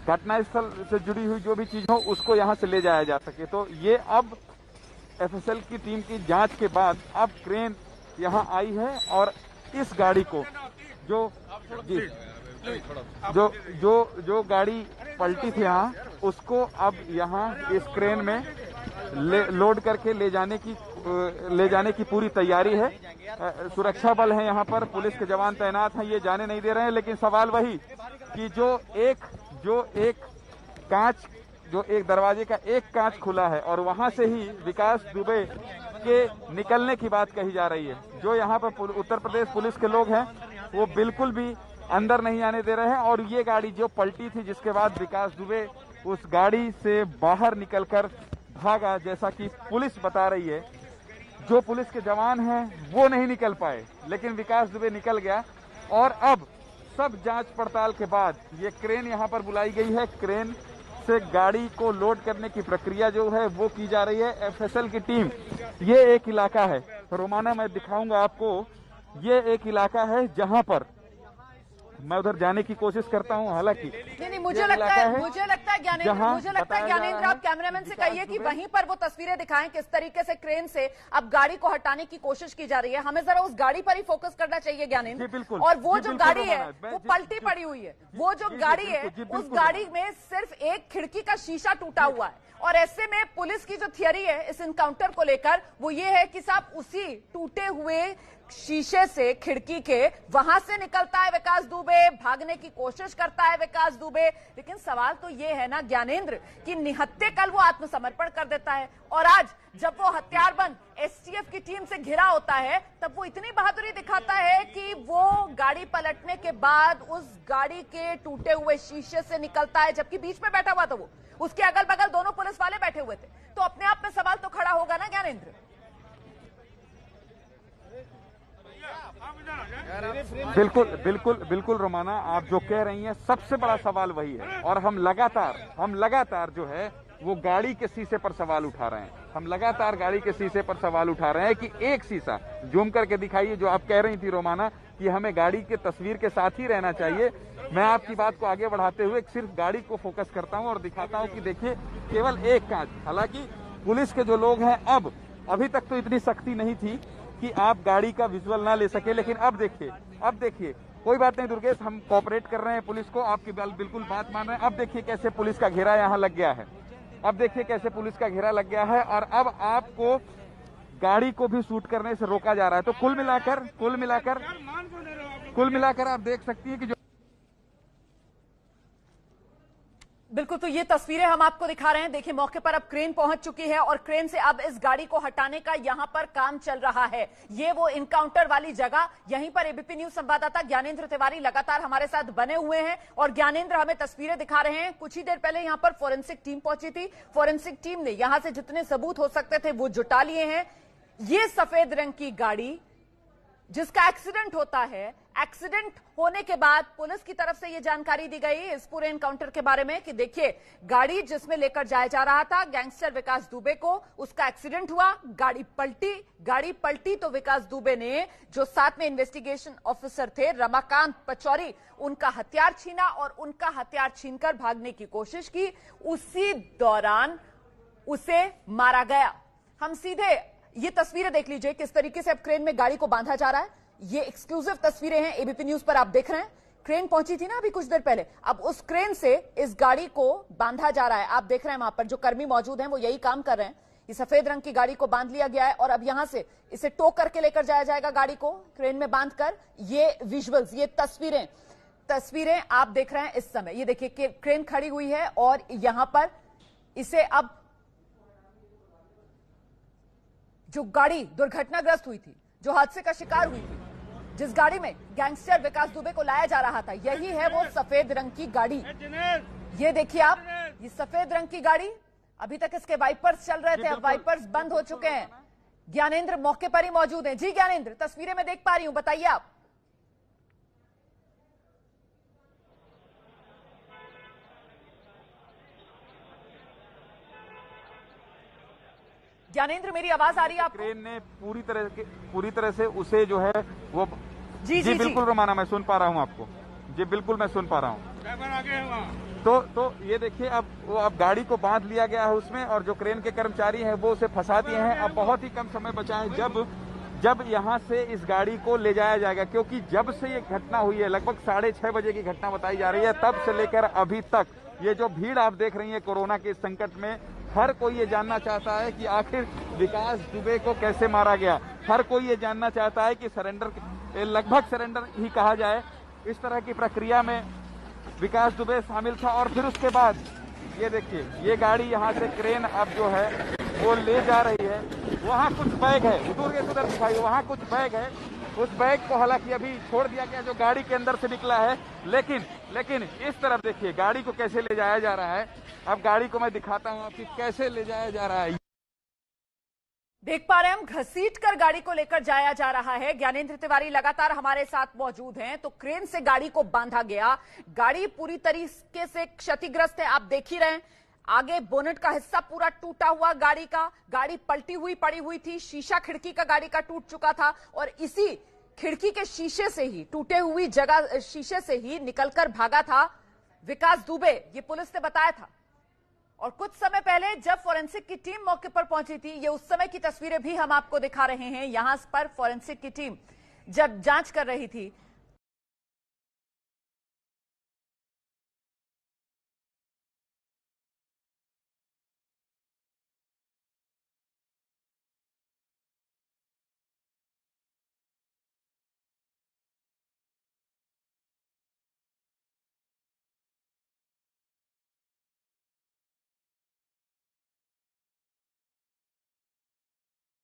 घटनास्थल से जुड़ी हुई जो भी चीज हो उसको यहाँ से ले जाया जा सके। तो ये अब एफएसएल की टीम की जांच के बाद अब क्रेन यहाँ आई है और इस गाड़ी को जो गाड़ी पलटी थी यहाँ, उसको अब यहाँ इस क्रेन में लोड करके ले जाने की पूरी तैयारी है। सुरक्षा बल है यहाँ पर, पुलिस के जवान तैनात हैं, ये जाने नहीं दे रहे हैं। लेकिन सवाल वही कि जो एक दरवाजे का एक कांच खुला है और वहां से ही विकास दुबे के निकलने की बात कही जा रही है। जो यहाँ पर उत्तर प्रदेश पुलिस के लोग हैं वो बिल्कुल भी अंदर नहीं आने दे रहे हैं। और ये गाड़ी जो पलटी थी, जिसके बाद विकास दुबे उस गाड़ी से बाहर निकलकर भागा, जैसा कि पुलिस बता रही है, जो पुलिस के जवान हैं वो नहीं निकल पाए, लेकिन विकास दुबे निकल गया। और अब सब जांच पड़ताल के बाद ये क्रेन यहाँ पर बुलाई गई है। क्रेन से गाड़ी को लोड करने की प्रक्रिया जो है वो की जा रही है। एफएसएल की टीम, ये एक इलाका है रोमाना, मैं दिखाऊंगा आपको, ये एक इलाका है जहां पर मैं उधर जाने की कोशिश करता हूं, हालांकि नहीं, मुझे लगता है ज्ञानेंद्र, आप कैमरामैन से कहिए कि वहीं पर वो तस्वीरें दिखाएं किस तरीके से क्रेन से अब गाड़ी को हटाने की कोशिश की जा रही है। हमें जरा उस गाड़ी पर ही फोकस करना चाहिए ज्ञानेंद्र। और वो जो गाड़ी है वो पलटी पड़ी हुई है, वो जो गाड़ी है उस गाड़ी में सिर्फ एक खिड़की का शीशा टूटा हुआ है। और ऐसे में पुलिस की जो थियरी है इस इनकाउंटर को लेकर वो ये है कि साहब उसी टूटे हुए शीशे से, खिड़की के, वहां से निकलता है विकास दुबे, भागने की कोशिश करता है विकास दुबे। लेकिन सवाल तो ये है ना ज्ञानेंद्र कि निहत्थे कल वो आत्मसमर्पण कर देता है और आज जब वो हथियारबंद एसटीएफ की टीम से घिरा होता है तब वो इतनी बहादुरी दिखाता है कि वो गाड़ी पलटने के बाद उस गाड़ी के टूटे हुए शीशे से निकलता है, जबकि बीच में बैठा हुआ था वो, उसके अगल बगल दोनों पुलिस वाले बैठे हुए थे। तो अपने आप में सवाल तो खड़ा होगा ना ज्ञानेंद्र। बिल्कुल रोमाना, आप जो कह रही हैं सबसे बड़ा सवाल वही है। और हम लगातार जो है वो गाड़ी के शीशे पर सवाल उठा रहे हैं। हम लगातार गाड़ी के शीशे पर सवाल उठा रहे हैं कि एक शीशा जूम करके दिखाइए, जो आप कह रही थी रोमाना कि हमें गाड़ी के तस्वीर के साथ ही रहना चाहिए। मैं आपकी बात को आगे बढ़ाते हुए सिर्फ गाड़ी को फोकस करता हूं और दिखाता हूं कि देखिए केवल एक कांच। हालांकि पुलिस के जो लोग हैं, अभी तक तो इतनी सख्ती नहीं थी कि आप गाड़ी का विजुअल ना ले सके, लेकिन अब देखिए कोई बात नहीं दुर्गेश, हम कोऑपरेट कर रहे हैं पुलिस को, आपकी बिल्कुल बात मान रहे हैं। अब देखिए कैसे पुलिस का घेरा यहाँ लग गया है, और अब आपको गाड़ी को भी शूट करने से रोका जा रहा है। तो कुल मिलाकर आप देख सकती हैं कि जो बिल्कुल, तो ये तस्वीरें हम आपको दिखा रहे हैं। देखिए मौके पर अब क्रेन पहुंच चुकी है और क्रेन से अब इस गाड़ी को हटाने का यहां पर काम चल रहा है। ये वो इनकाउंटर वाली जगह, यहीं पर एबीपी न्यूज संवाददाता ज्ञानेंद्र तिवारी लगातार हमारे साथ बने हुए हैं और ज्ञानेंद्र हमें तस्वीरें दिखा रहे हैं। कुछ ही देर पहले यहां पर फोरेंसिक टीम पहुंची थी। फोरेंसिक टीम ने यहां से जितने सबूत हो सकते थे वो जुटा लिए हैं। ये सफेद रंग की गाड़ी जिसका एक्सीडेंट होता है, एक्सीडेंट होने के बाद पुलिस की तरफ से यह जानकारी दी गई इस पूरे एनकाउंटर के बारे में कि देखिए, गाड़ी जिसमें लेकर जाया जा रहा था गैंगस्टर विकास दुबे को, उसका एक्सीडेंट हुआ, गाड़ी पलटी तो विकास दुबे ने जो साथ में इन्वेस्टिगेशन ऑफिसर थे रमाकांत पचौरी, उनका हथियार छीना और उनका हथियार छीनकर भागने की कोशिश की। उसी दौरान उसे मारा गया। हम सीधे ये तस्वीरें देख लीजिए किस तरीके से अब क्रेन में गाड़ी को बांधा जा रहा है। ये एक्सक्लूसिव तस्वीरें हैं, एबीपी न्यूज पर आप देख रहे हैं। क्रेन पहुंची थी ना अभी कुछ देर पहले, अब उस क्रेन से इस गाड़ी को बांधा जा रहा है। आप देख रहे हैं वहां पर जो कर्मी मौजूद हैं वो यही काम कर रहे हैं। ये सफेद रंग की गाड़ी को बांध लिया गया है और अब यहां से इसे टो करके लेकर जाया जाएगा गाड़ी को क्रेन में बांधकर। ये विजुअल्स, ये तस्वीरें आप देख रहे हैं इस समय। ये देखिए कि क्रेन खड़ी हुई है और यहां पर इसे अब जो गाड़ी दुर्घटनाग्रस्त हुई थी, जो हादसे का शिकार हुई थी, जिस गाड़ी में गैंगस्टर विकास दुबे को लाया जा रहा था, यही है वो सफेद रंग की गाड़ी। ये देखिए आप, ये सफेद रंग की गाड़ी, अभी तक इसके वाइपर्स चल रहे थे, अब वाइपर्स बंद हो चुके हैं। ज्ञानेंद्र मौके पर ही मौजूद हैं। जी ज्ञानेंद्र, तस्वीरें मैं देख पा रही हूं, बताइए आप। ज्ञानेंद्र, मेरी आवाज आ रही है आपको? क्रेन ने पूरी तरह से उसे जो है वो जी बिल्कुल रोमाना, मैं सुन पा रहा हूं आपको। जी बिल्कुल मैं सुन पा रहा हूं। तो ये देखिए, अब गाड़ी को बांध लिया गया है उसमें और जो क्रेन के कर्मचारी हैं वो उसे फंसा दिए हैं। अब बहुत ही कम समय बचा है जब यहां से इस गाड़ी को ले जाया जाएगा, क्योंकि जब से ये घटना हुई है, लगभग 6:30 बजे की घटना बताई जा रही है, तब से लेकर अभी तक ये जो भीड़ आप देख रही है कोरोना के संकट में, हर कोई ये जानना चाहता है कि आखिर विकास दुबे को कैसे मारा गया। हर कोई ये जानना चाहता है कि लगभग सरेंडर ही कहा जाए, इस तरह की प्रक्रिया में विकास दुबे शामिल था। और फिर उसके बाद ये देखिए, ये गाड़ी यहाँ से क्रेन अब जो है वो ले जा रही है। वहाँ कुछ बैग है, उधर दिखाई, वहाँ कुछ बैग है। उस बैग को हालांकि अभी छोड़ दिया गया जो गाड़ी के अंदर से निकला है, लेकिन इस तरफ देखिए गाड़ी को कैसे ले जाया जा रहा है। अब गाड़ी को मैं दिखाता हूँ आपकी कैसे ले जाया जा रहा है। देख पा रहे हैं हम, घसीट कर गाड़ी को लेकर जाया जा रहा है। ज्ञानेंद्र तिवारी लगातार हमारे साथ मौजूद हैं। तो क्रेन से गाड़ी को बांधा गया, गाड़ी पूरी तरीके से क्षतिग्रस्त है, आप देख ही रहे हैं। आगे बोनेट का हिस्सा पूरा टूटा हुआ गाड़ी का, गाड़ी पलटी हुई पड़ी हुई थी, शीशा खिड़की का गाड़ी का टूट चुका था और इसी खिड़की के शीशे से ही, टूटे हुई जगह शीशे से ही निकलकर भागा था विकास दुबे, ये पुलिस ने बताया था। और कुछ समय पहले जब फोरेंसिक की टीम मौके पर पहुंची थी, ये उस समय की तस्वीरें भी हम आपको दिखा रहे हैं। यहां पर फोरेंसिक की टीम जब जांच कर रही थी